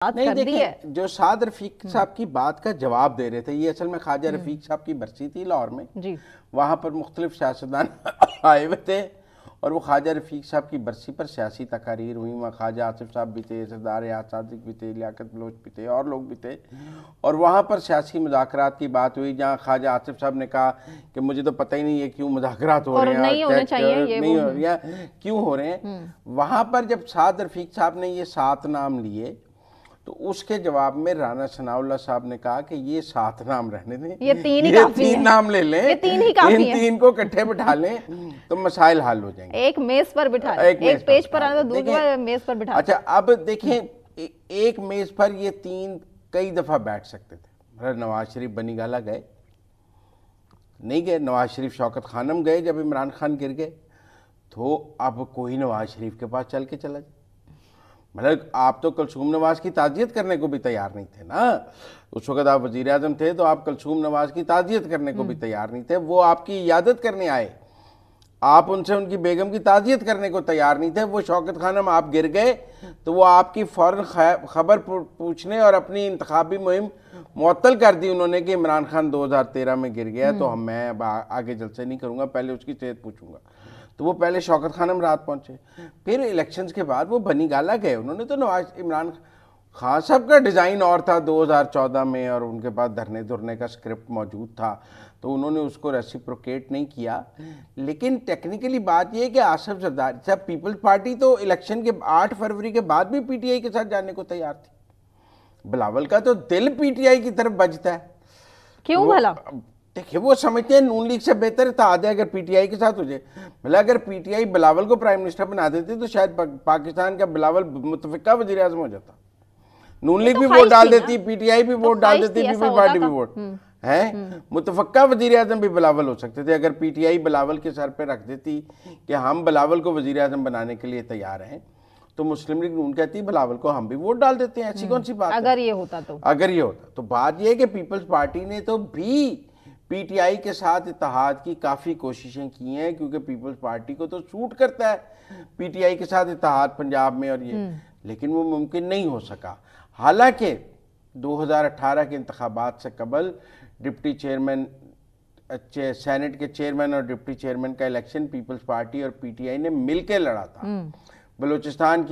बात नहीं कर दी है। देखिए, जो साद रफीक साहब की बात का जवाब दे रहे थे, ये असल में ख्वाजा रफीक साहब की बरसी थी लाहौर में जी। वहाँ पर मुख्तलिफ सियासतदान आए हुए थे और वो ख्वाजा रफीक साहब की बरसी पर सियासी तकारीर हुई। वहाँ ख्वाजा आसिफ साहब भी थे, सरदार याद सादिक भी थे, लियाकत बलोच भी थे और लोग भी थे। और वहाँ पर सियासी मुज़ाकरात की बात हुई, जहाँ ख्वाजा आसिफ साहब ने कहा कि मुझे तो पता ही नहीं है क्यों मुज़ाकरात हो और रहे हैं, नहीं होने चाहिए ये नहीं वो। हो रही है, क्यों हो रहे हैं। वहाँ पर जब साद रफीक साहब ने ये 7 नाम लिए तो उसके जवाब में राना सनाउल्लाह साहब ने कहा कि ये 7 नाम रहने दें, ये 3 ही ये काफी 3 है। नाम ले लें, ये 3 ही काफी इन है। 3 को इकट्ठे बिठा लें तो मसाइल हल हो जाएंगे। एक मेज पर बिठा एक पेज पर आने तो दूर की बात, मेज पर बिठा। अच्छा अब देखें, एक मेज पर ये 3 कई दफा बैठ सकते थे। नवाज शरीफ बनी गाला गए नहीं गए, नवाज शरीफ शौकत खानम गए जब इमरान खान गिर गए, तो अब कोई नवाज शरीफ के पास चल के चला जाए। मतलब आप तो कलसूम नवाज की ताज़ियत करने को भी तैयार नहीं थे ना। उस वक्त आप वजीर आजम थे तो आप कलसूम नवाज की ताज़ियत करने को भी तैयार नहीं थे। वो आपकी इयादत करने आए, आप उनसे उनकी बेगम की ताज़ियत करने को तैयार नहीं थे। वो शौकत खानम आप गिर गए तो वो आपकी फ़ौरन खबर पूछने और अपनी इंतखाबी मुहिम मुअत्तल कर दी उन्होंने कि इमरान खान 2013 में गिर गया तो मैं अब आगे जलसे नहीं करूँगा, पहले उसकी सेहत पूछूंगा। तो वो पहले शौकत खानम रात पहुंचे, फिर इलेक्शंस के बाद वो बनी गाला गए। उन्होंने तो नवाज इमरान खान साहब का डिज़ाइन और था 2014 में, और उनके पास धरने धुरने का स्क्रिप्ट मौजूद था, तो उन्होंने उसको रेसिप्रोकेट नहीं किया। लेकिन टेक्निकली बात यह है कि आसिफ जरदारी साहब, पीपल्स पार्टी तो इलेक्शन के 8 फरवरी के बाद भी पीटीआई के साथ जाने को तैयार थी। बिलावल का तो दिल पीटीआई की तरफ बजता है। क्यों भला? देखिए वो समझते हैं नून लीग से बेहतर है ताद है अगर पीटीआई के साथ हो जाए। मतलब अगर पीटीआई बिलावल को प्राइम मिनिस्टर बना देती तो शायद पाकिस्तान का बिलावल मुतफिका वजीर आजम हो जाता। नून लीग भी वोट डाल देती, पीटीआई भी वोट डाल देती, पीपल्स पार्टी भी वोट है, मुतफक्का वजीर आजम भी बिलावल हो सकते थे अगर पीटीआई बिलावल के सर पे रख देती कि हम बिलावल को वजीर आजम बनाने के लिए तैयार हैं। तो मुस्लिम लीग नून कहती बिलावल को हम भी वोट डाल देते हैं। ऐसी कौन सी बात अगर ये होता तो, अगर ये होता तो बात ये है कि पीपल्स पार्टी ने तो भी पीटीआई के साथ इत्तेहाद की काफ़ी कोशिशें की हैं, क्योंकि पीपल्स पार्टी को तो सूट करता है पीटीआई के साथ इत्तेहाद पंजाब में और ये, लेकिन वो मुमकिन नहीं हो सका। हालांकि 2018 के इंतखाबात से कबल डिप्टी चेयरमैन, सेनेट के चेयरमैन और डिप्टी चेयरमैन का इलेक्शन पीपल्स पार्टी और पीटीआई ने मिलकर लड़ा था। बलूचिस्तान की